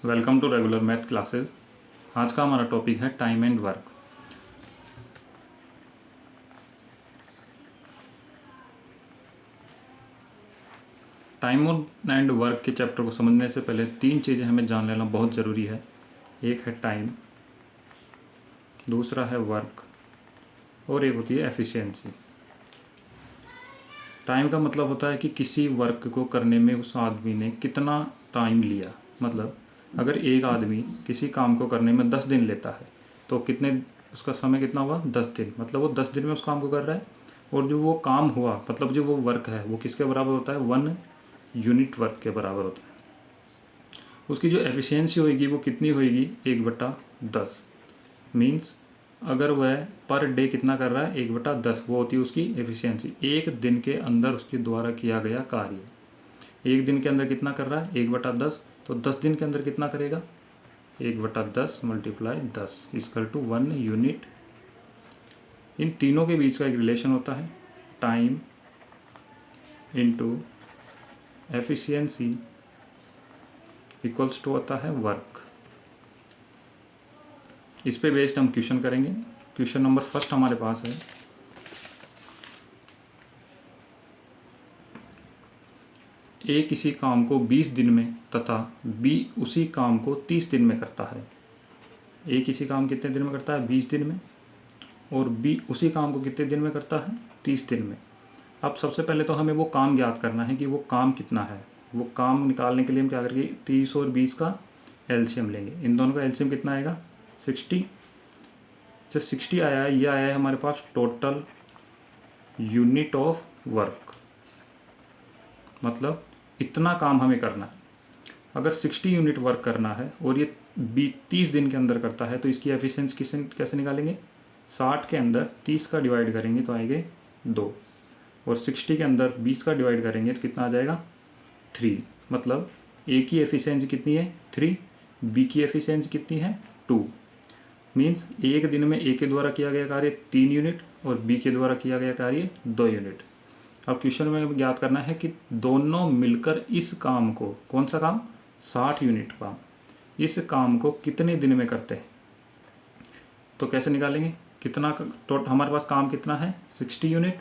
Welcome to regular math classes. आज का हमारा टॉपिक है time and work. Time and work के चैप्टर को समझने से पहले तीन चीज़ें हमें जान लेना बहुत ज़रूरी है। एक है टाइम, दूसरा है वर्क और एक होती है एफिशिएंसी। टाइम का मतलब होता है कि किसी वर्क को करने में उस आदमी ने कितना टाइम लिया। मतलब अगर एक आदमी किसी काम को करने में 10 दिन लेता है तो कितने उसका समय कितना हुआ 10 दिन। मतलब वो 10 दिन में उस काम को कर रहा है और जो वो काम हुआ मतलब जो वो वर्क है वो किसके बराबर होता है 1 यूनिट वर्क के बराबर होता है। उसकी जो एफिशिएंसी होगी वो कितनी होगी 1/10। मीन्स अगर वह पर डे कितना कर रहा है 1/10 वो होती है उसकी एफिशिएंसी। एक दिन के अंदर उसके द्वारा किया गया कार्य एक दिन के अंदर कितना कर रहा है 1/10। तो 10 दिन के अंदर कितना करेगा 1/10 मल्टीप्लाई 10 इक्वल टू 1 यूनिट। इन तीनों के बीच का एक रिलेशन होता है time into efficiency equals to होता है वर्क। इस पे बेस्ड हम क्वेश्चन करेंगे। क्वेश्चन नंबर फर्स्ट हमारे पास है, ए किसी काम को 20 दिन में तथा बी उसी काम को 30 दिन में करता है। ए किसी काम कितने दिन में करता है 20 दिन में और बी उसी काम को कितने दिन में करता है 30 दिन में। अब सबसे पहले तो हमें वो काम ज्ञात करना है कि वो काम कितना है। वो काम निकालने के लिए हम क्या करेंगे 30 और 20 का एलसीएम लेंगे। इन दोनों का एलसीएम कितना आएगा 60। जो 60 आया है ये आया है हमारे पास टोटल यूनिट ऑफ वर्क। मतलब इतना काम हमें करना है। अगर 60 यूनिट वर्क करना है और ये 30 दिन के अंदर करता है तो इसकी एफिशिएंसी कैसे निकालेंगे 60 के अंदर 30 का डिवाइड करेंगे तो आएंगे 2 और 60 के अंदर 20 का डिवाइड करेंगे तो कितना आ जाएगा 3। मतलब ए की एफिशिएंसी कितनी है 3, बी की एफिशिएंसी कितनी है 2। मीन्स एक दिन में ए के द्वारा किया गया कार्य 3 यूनिट और बी के द्वारा किया गया कार्य 2 यूनिट। अब क्वेश्चन में ज्ञात करना है कि दोनों मिलकर इस काम को, कौन सा काम 60 यूनिट काम, इस काम को कितने दिन में करते हैं। तो कैसे निकालेंगे कितना तो हमारे पास काम कितना है 60 यूनिट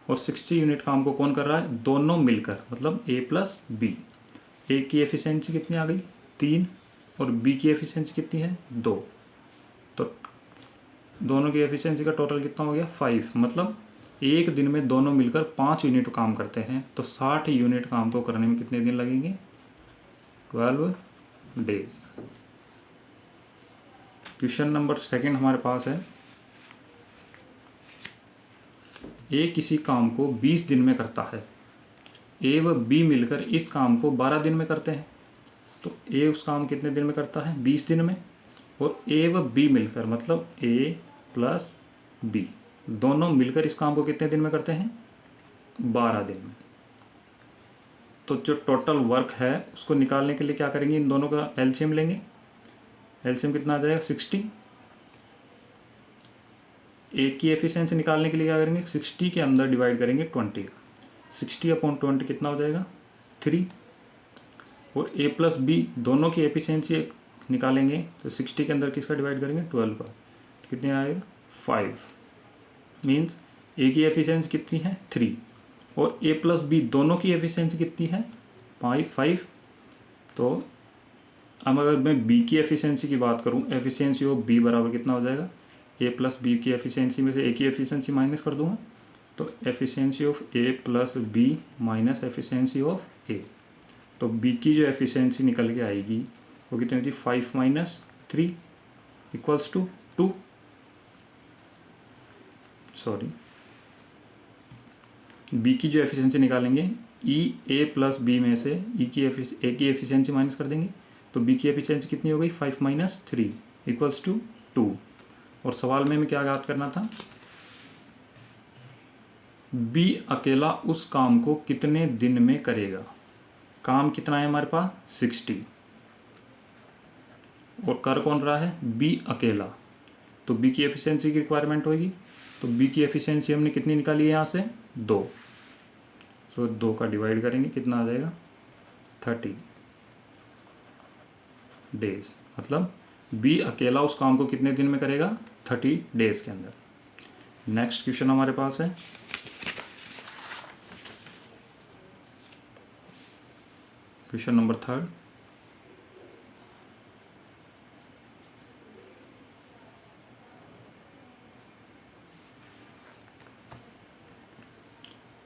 और 60 यूनिट काम को कौन कर रहा है दोनों मिलकर, मतलब ए प्लस बी। ए की एफिशिएंसी कितनी आ गई 3 और बी की एफिशिएंसी कितनी है 2। तो दोनों की एफिशिएंसी का टोटल कितना हो गया 5। मतलब एक दिन में दोनों मिलकर 5 यूनिट काम करते हैं। तो 60 यूनिट काम को करने में कितने दिन लगेंगे 12 डेज। क्वेश्चन नंबर सेकंड हमारे पास है, ए किसी काम को 20 दिन में करता है। ए व बी मिलकर इस काम को 12 दिन में करते हैं। तो ए उस काम कितने दिन में करता है 20 दिन में और ए व बी मिलकर, मतलब ए प्लस बी दोनों मिलकर इस काम को कितने दिन में करते हैं 12 दिन में। तो जो टोटल वर्क है उसको निकालने के लिए क्या करेंगे इन दोनों का एलसीएम लेंगे। एलसीएम कितना आ जाएगा 60। ए की एफिशिएंसी निकालने के लिए क्या करेंगे 60 के अंदर डिवाइड करेंगे 20। 60/20 कितना हो जाएगा 3 और ए प्लस बी दोनों की एफिशिएंसी निकालेंगे तो 60 के अंदर किसका डिवाइड करेंगे 12 का, तो कितने आएगा 5। मीन्स ए की एफिशिएंसी कितनी है 3 और ए प्लस बी दोनों की एफिशिएंसी कितनी है 5। तो अब अगर मैं बी की एफिशिएंसी की बात करूं, एफिशिएंसी ऑफ बी बराबर कितना हो जाएगा ए प्लस बी की एफिशिएंसी में से ए की एफिशिएंसी माइनस कर दूंगा तो efficiency of A plus B minus efficiency of A. तो बी की जो एफिशिएंसी निकल के आएगी वो कितनी होती 5 - 3 इक्वल्स टू 2। सॉरी, बी की जो एफिशिएंसी निकालेंगे ई ए प्लस बी में से ए की एफिशिएंसी माइनस कर देंगे तो बी की एफिशिएंसी कितनी हो गई 5 - 3 इक्वल्स टू 2। और सवाल में हमें क्या याद करना था बी अकेला उस काम को कितने दिन में करेगा। काम कितना है हमारे पास 60 और कर कौन रहा है बी अकेला। तो बी की एफिशिएंसी की रिक्वायरमेंट होगी तो बी की एफिशिएंसी हमने कितनी निकाली है यहाँ से 2। सो 2 का डिवाइड करेंगे कितना आ जाएगा 30। डेज, मतलब बी अकेला उस काम को कितने दिन में करेगा, 30 डेज के अंदर। नेक्स्ट क्वेश्चन हमारे पास है क्वेश्चन नंबर 3।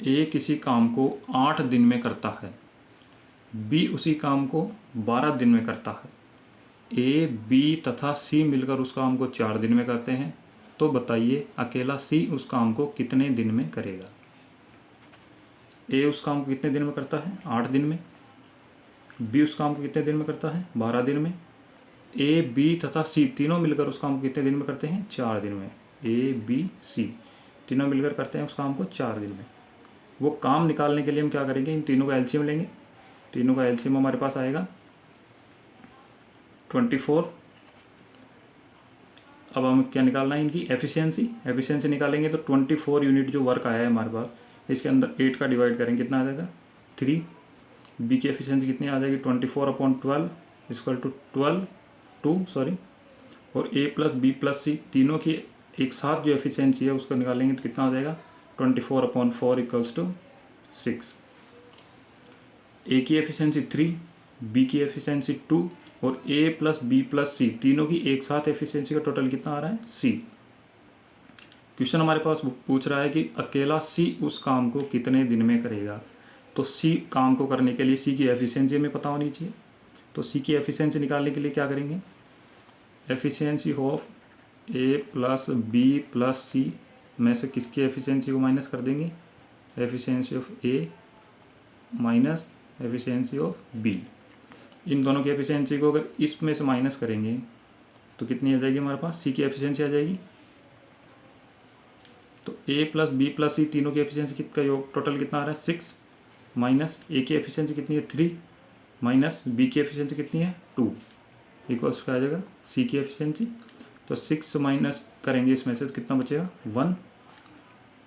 ए किसी काम को 8 दिन में करता है, बी उसी काम को 12 दिन में करता है, ए बी तथा सी मिलकर उस काम को 4 दिन में करते हैं, तो बताइए अकेला सी उस काम को कितने दिन में करेगा। ए उस काम को कितने दिन में करता है, 8 दिन में। बी उस काम को कितने दिन में करता है, 12 दिन में। ए बी तथा सी तीनों मिलकर उस काम को कितने दिन में करते हैं, 4 दिन में। ए बी सी तीनों मिलकर करते हैं उस काम को 4 दिन में। वो काम निकालने के लिए हम क्या करेंगे, इन तीनों का एलसीएम लेंगे। तीनों का एलसीएम हमारे पास आएगा 24। अब हम क्या निकालना है, इनकी एफिशिएंसी निकालेंगे तो 24 यूनिट जो वर्क आया है हमारे पास, इसके अंदर 8 का डिवाइड करेंगे, कितना आ जाएगा 3। बी की एफिशिएंसी कितनी आ जाएगी, 24/12 इक्वल टू 12 और ए प्लस बी प्लस सी तीनों की एक साथ जो एफिशिएंसी है उसको निकालेंगे तो कितना आ जाएगा, 24/4 इक्वल्स टू 6। ए की एफिशिएंसी 3, बी की एफिशिएंसी 2 और ए प्लस बी प्लस सी तीनों की एक साथ एफिशिएंसी का टोटल कितना आ रहा है, सी। क्वेश्चन हमारे पास पूछ रहा है कि अकेला सी उस काम को कितने दिन में करेगा। तो सी काम को करने के लिए सी की एफिशिएंसी हमें पता होनी चाहिए। तो सी की एफिशिएंसी निकालने के लिए क्या करेंगे, efficiency of A plus B plus C में से किसकी एफिशिएंसी को माइनस कर देंगे, efficiency of A minus efficiency of B. इन दोनों की एफिशिएंसी को अगर इसमें से माइनस करेंगे तो कितनी आ जाएगी हमारे पास, सी की एफिशिएंसी आ जाएगी। तो ए प्लस बी प्लस सी तीनों की एफिशिएंसी कितना योग टोटल कितना आ रहा है, 6 माइनस ए की एफिशिएंसी कितनी है, 3 माइनस बी की एफिशिएंसी कितनी है, 2 इक्वल्स क्या आ जाएगा, सी की एफिशिएंसी। तो 6 माइनस करेंगे इसमें से तो कितना बचेगा, 1।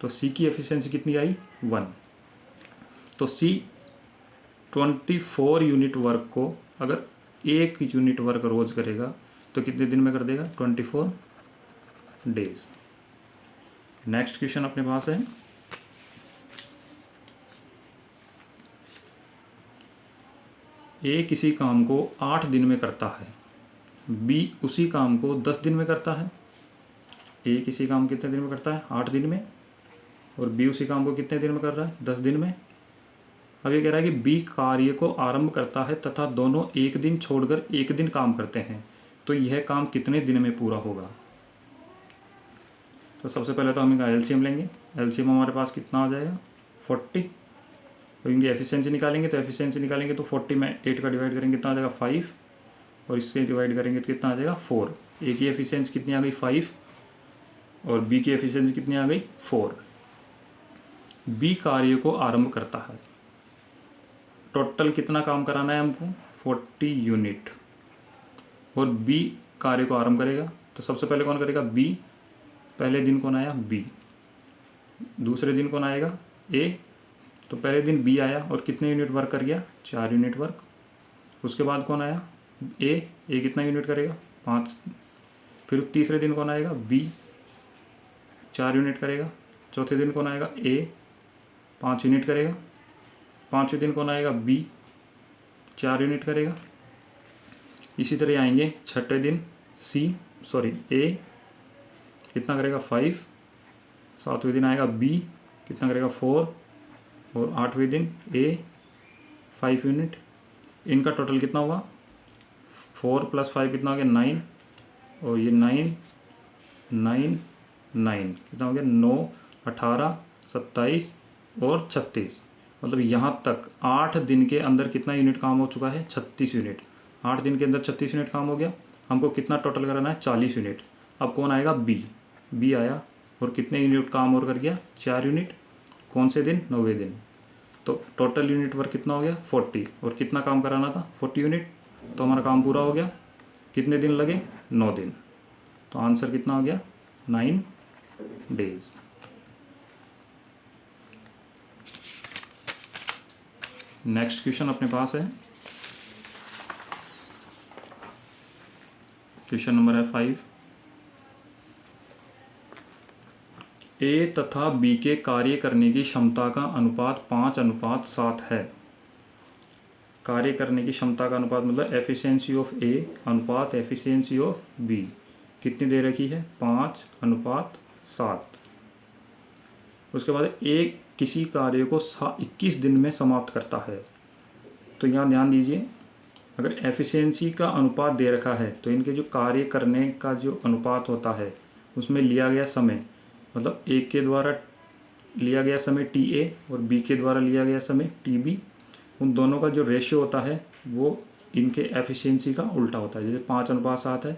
तो सी की एफिशिएंसी कितनी आई, 1। तो सी 24 यूनिट वर्क को अगर 1 यूनिट वर्क रोज़ करेगा तो कितने दिन में कर देगा, 24 डेज। नेक्स्ट क्वेश्चन अपने पास है ए किसी काम को 8 दिन में करता है, बी उसी काम को 10 दिन में करता है। ए किसी काम कितने दिन में करता है, 8 दिन में, और बी उसी काम को कितने दिन में कर रहा है, 10 दिन में। अब ये कह रहा है कि बी कार्य को आरंभ करता है तथा दोनों एक दिन छोड़कर एक दिन काम करते हैं, तो यह काम कितने दिन में पूरा होगा। तो सबसे पहले तो हम इनका एलसीएम लेंगे। एलसीएम हमारे पास कितना आ जाएगा, 40। और इनकी एफिशिएंसी निकालेंगे तो 40 में 8 का डिवाइड करेंगे कितना आ जाएगा, 5, और इससे डिवाइड करेंगे तो कितना आ जाएगा, 4। ए की एफिशिएंसी कितनी आ गई, 5, और बी की एफिशिएंसी कितनी आ गई, 4। बी कार्य को आरंभ करता है, टोटल कितना काम कराना है हमको, 40 यूनिट, और बी कार्य को आरंभ करेगा। तो सबसे पहले कौन करेगा, बी। पहले दिन कौन आया, बी। दूसरे दिन कौन आएगा, ए। तो पहले दिन बी आया और कितने यूनिट वर्क कर गया, 4 यूनिट वर्क। उसके बाद कौन आया, ए कितना यूनिट करेगा, 5। फिर तीसरे दिन कौन आएगा, बी, 4 यूनिट करेगा। चौथे दिन कौन आएगा, ए, 5 यूनिट करेगा। पाँचवें दिन कौन आएगा, बी, 4 यूनिट करेगा। इसी तरह आएंगे छठे दिन ए कितना करेगा, 5। सातवें दिन आएगा बी, कितना करेगा, 4, और 8वें दिन ए, 5 यूनिट। इनका टोटल कितना हुआ, 4 + 5 कितना हो गया, 9, और ये 9 कितना हो गया, 9, 18, 27 और 36। मतलब यहाँ तक 8 दिन के अंदर कितना यूनिट काम हो चुका है, 36 यूनिट। 8 दिन के अंदर 36 यूनिट काम हो गया। हमको कितना टोटल कराना है, 40 यूनिट। अब कौन आएगा, बी आया, और कितने यूनिट काम और कर गया, 4 यूनिट। कौन से दिन, 9वें दिन। तो टोटल यूनिट वर्क कितना हो गया, 40, और कितना काम कराना था, 40 यूनिट। तो हमारा काम पूरा हो गया। कितने दिन लगे, 9 दिन। तो आंसर कितना हो गया, 9 डेज। नेक्स्ट क्वेश्चन अपने पास है क्वेश्चन नंबर है 5। ए तथा बी के कार्य करने की क्षमता का अनुपात 5:7 है। कार्य करने की क्षमता का अनुपात मतलब एफिशिएंसी ऑफ ए अनुपात एफिशिएंसी ऑफ बी कितनी दे रखी है? 5:7। उसके बाद ए किसी कार्य को 21 दिन में समाप्त करता है। तो यहाँ ध्यान दीजिए, अगर एफिशिएंसी का अनुपात दे रखा है तो इनके जो कार्य करने का जो अनुपात होता है उसमें लिया गया समय, मतलब ए के द्वारा लिया गया समय टी ए और बी के द्वारा लिया गया समय टी बी, उन दोनों का जो रेशियो होता है वो इनके एफिशिएंसी का उल्टा होता है। जैसे 5:7 है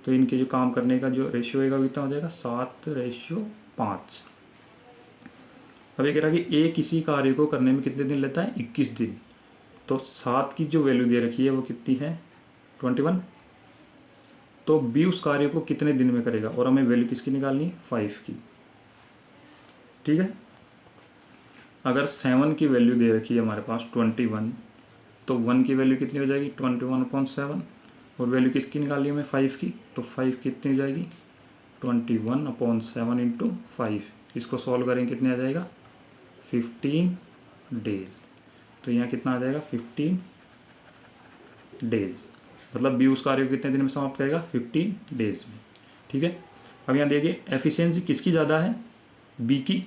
तो इनके जो काम करने का जो रेशियो होगा कितना हो जाएगा? 7:5। अब ये कह रहा है कि ए किसी कार्य को करने में कितने दिन लेता है? 21 दिन। तो 7 की जो वैल्यू दे रखी है वो कितनी है? 21। तो बी उस कार्य को कितने दिन में करेगा और हमें वैल्यू किसकी निकालनी है? 5 की। ठीक है। अगर 7 की वैल्यू दे रखी है हमारे पास 21, तो 1 की वैल्यू कितनी हो जाएगी? 21/7। और वैल्यू किसकी निकाली हमें? 5 की। तो 5 कितनी हो जाएगी? 21/7 इंटू 5। इसको सॉल्व करेंगे कितने आ जाएगा? 15 डेज। तो यहाँ कितना आ जाएगा? 15 डेज। मतलब बी उस कार्य को कितने दिन में समाप्त करेगा? 15 डेज में। ठीक है। अब यहाँ देखिए एफिशिएंसी किसकी ज़्यादा है? बी की।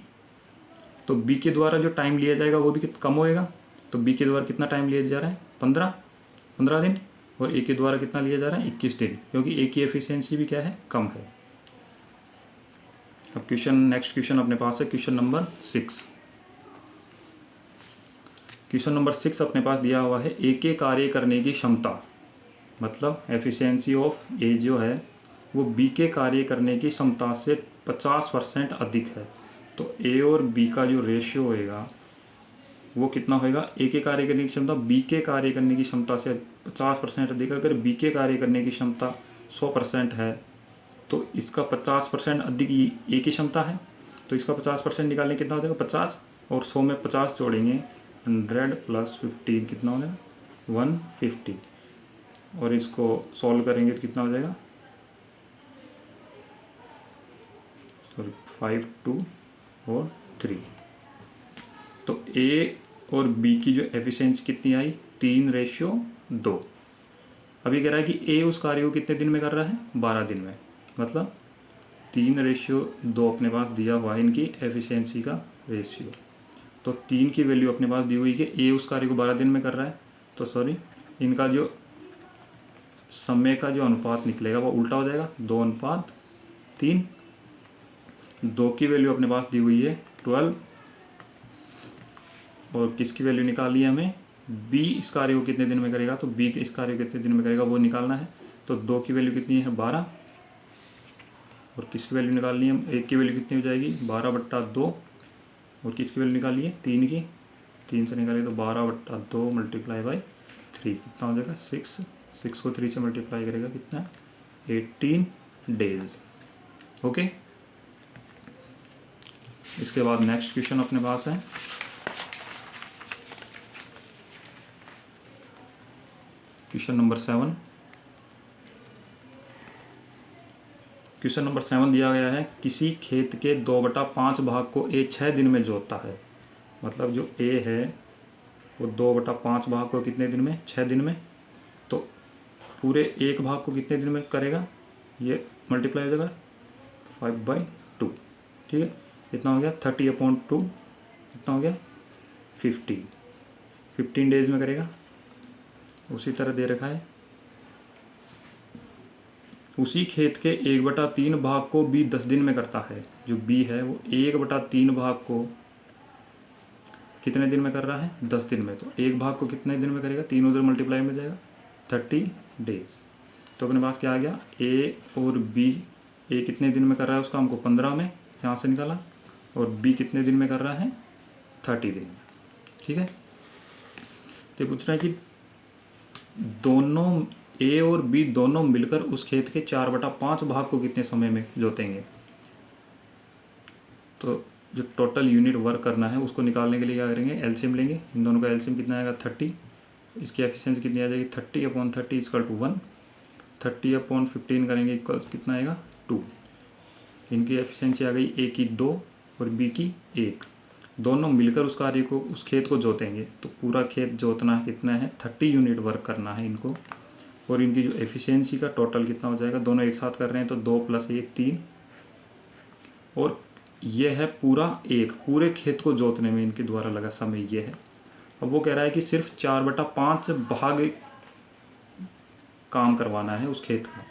तो बी के द्वारा जो टाइम लिया जाएगा वो भी कम होएगा। तो बी के द्वारा कितना टाइम लिया जा रहा है? 15 दिन। और ए के द्वारा कितना लिया जा रहा है? 21 दिन, क्योंकि ए की एफिशिएंसी भी क्या है? कम है। अब नेक्स्ट क्वेश्चन अपने पास है क्वेश्चन नंबर 6। क्वेश्चन नंबर 6 अपने पास दिया हुआ है ए के कार्य करने की क्षमता, मतलब एफिशिएंसी ऑफ ए जो है वो बी के कार्य करने की क्षमता से 50% अधिक है। तो ए और बी का जो रेशियो होएगा वो कितना होएगा? ए के कार्य करने की क्षमता बी के कार्य करने की क्षमता से 50% अधिक। अगर बी के कार्य करने की क्षमता 100% है तो इसका 50% अधिक ए की क्षमता है। तो इसका 50% निकालने कितना हो जाएगा? 50। और 100 में 50 जोड़ेंगे 100 + 15 कितना हो जाएगा? 150। और इसको सॉल्व करेंगे तो कितना हो जाएगा? 5, 2 और 3। तो ए और बी की जो एफिशिएंसी कितनी आई? 3:2। अभी कह रहा है कि ए उस कार्य को कितने दिन में कर रहा है? 12 दिन में। मतलब 3:2 अपने पास दिया हुआ है इनकी एफिशिएंसी का रेशियो। तो 3 की वैल्यू अपने पास दी हुई है कि ए उस कार्य को 12 दिन में कर रहा है। तो सॉरी, इनका जो समय का जो अनुपात निकलेगा वो उल्टा हो जाएगा, 2:3। 2 की वैल्यू अपने पास दी हुई है 12। और किसकी वैल्यू निकालनी है हमें? बी इस कार्य को कितने दिन में करेगा? तो बी इस कार्य को कितने दिन में करेगा वो निकालना है। तो 2 की वैल्यू कितनी है? 12। और किसकी वैल्यू निकालनी है? एक की वैल्यू कितनी हो जाएगी? 12/2। और किसकी वैल्यू निकाली है? 3 की। 3 से निकालिए तो 12/2 × 3 कितना हो जाएगा? 6। 6 को 3 से मल्टीप्लाई करेगा कितना? 18 डेज। ओके। इसके बाद नेक्स्ट क्वेश्चन अपने पास है क्वेश्चन नंबर 7। क्वेश्चन नंबर 7 दिया गया है किसी खेत के 2/5 भाग को ए 6 दिन में जोतता है। मतलब जो ए है वो 2/5 भाग को कितने दिन में? 6 दिन में। तो पूरे एक भाग को कितने दिन में करेगा? ये मल्टीप्लाई हो जाएगा 5/2। ठीक है। कितना हो गया? 30/2 कितना हो गया? 15 डेज में करेगा। उसी तरह दे रखा है उसी खेत के 1/3 भाग को बी 10 दिन में करता है। जो बी है वो 1/3 भाग को कितने दिन में कर रहा है? 10 दिन में। तो एक भाग को कितने दिन में करेगा? 3 उधर मल्टीप्लाई में जाएगा 30 डेज। तो अपने पास क्या आ गया? ए और बी, ए कितने दिन में कर रहा है उस काम को? 15 में, यहाँ से निकाला। और बी कितने दिन में कर रहा है? 30 दिन में। ठीक है। तो पूछ रहा है कि दोनों ए और बी दोनों मिलकर उस खेत के 4/5 भाग को कितने समय में जोतेंगे। तो जो टोटल यूनिट वर्क करना है उसको निकालने के लिए क्या करेंगे? एलसीएम लेंगे। इन दोनों का एलसीएम कितना आएगा? 30। इसकी एफिशिएंसी कितनी आ जाएगी? 30/30 = 1। 30/15 करेंगे इक्वल कितना आएगा 2। इनकी एफिशिएंसी आ गई, ए की 2 और बी की 1। दोनों मिलकर उस कार्य को, उस खेत को जोतेंगे। तो पूरा खेत जोतना कितना है, 30 यूनिट वर्क करना है इनको। और इनकी जो एफिशिएंसी का टोटल कितना हो जाएगा, दोनों एक साथ कर रहे हैं तो 2 + 1 3। और ये है पूरे खेत को जोतने में इनके द्वारा लगा समय ये है। अब वो कह रहा है कि सिर्फ 4/5 भाग काम करवाना है उस खेत का।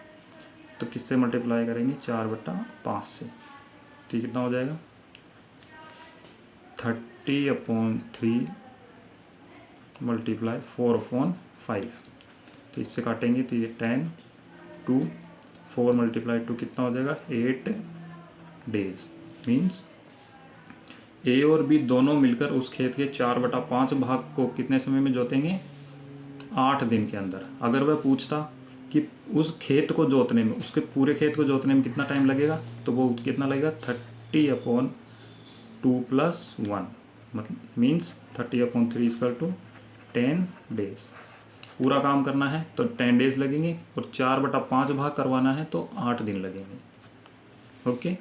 तो किससे मल्टीप्लाई करेंगे, 4/5 से। तो कितना हो जाएगा 30/3 × 4/5। तो इससे काटेंगे तो ये 10 2 4 × 2 कितना हो जाएगा 8 डेज। मीन्स ए और बी दोनों मिलकर उस खेत के 4/5 भाग को कितने समय में जोतेंगे, 8 दिन के अंदर। अगर वह पूछता कि उस खेत को जोतने में, उसके पूरे खेत को जोतने में कितना टाइम लगेगा, तो वो कितना लगेगा 30/2 + 1, मतलब मीन्स 30/3 = 10 डेज। पूरा काम करना है तो 10 डेज लगेंगे और 4/5 भाग करवाना है तो 8 दिन लगेंगे। ओके।